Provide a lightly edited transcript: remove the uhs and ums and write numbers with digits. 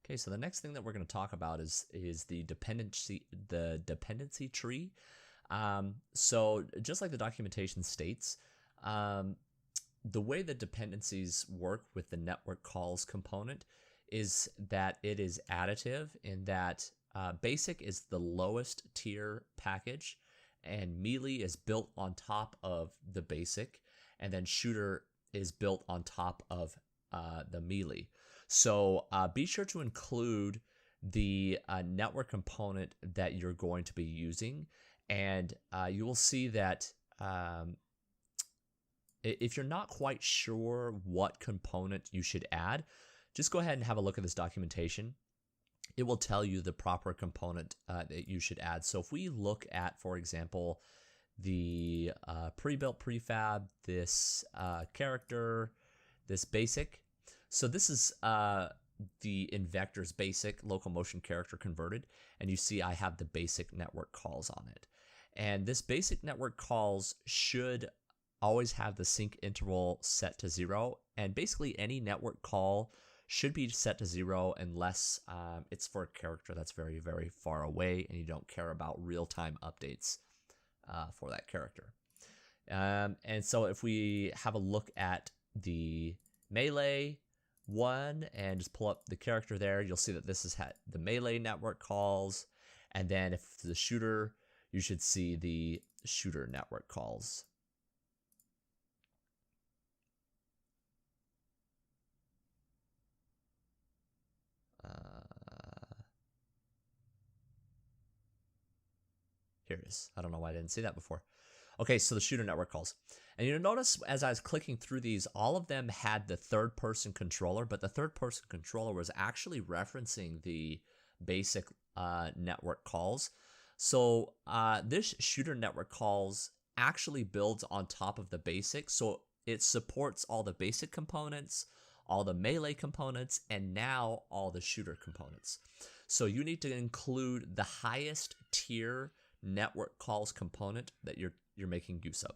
Okay, so the next thing that we're going to talk about is the dependency tree. So just like the documentation states, the way that dependencies work with the network calls component is that it is additive in that basic is the lowest tier package and melee is built on top of the basic, and then shooter is built on top of the melee. So be sure to include the network component that you're going to be using, and you will see that if you're not quite sure what component you should add, just go ahead and have a look at this documentation. It will tell you the proper component that you should add. So if we look at, for example, the pre-built prefab, this character, this basic. So this is the Invector's basic local motion character converted, and you see I have the basic network calls on it. And this basic network calls should always have the sync interval set to 0, and basically any network call should be set to 0 unless it's for a character that's very, very far away and you don't care about real-time updates for that character. And so if we have a look at the melee one and just pull up the character there, you'll see that this is the melee network calls, and then if the shooter, you should see the shooter network calls. Here it is. I don't know why I didn't see that before. Okay, so the shooter network calls. And you'll notice as I was clicking through these, all of them had the third-person controller, but the third-person controller was actually referencing the basic network calls. So this shooter network calls actually builds on top of the basic, so it supports all the basic components, all the melee components, and now all the shooter components. So you need to include the highest tier network calls component that you're making use of.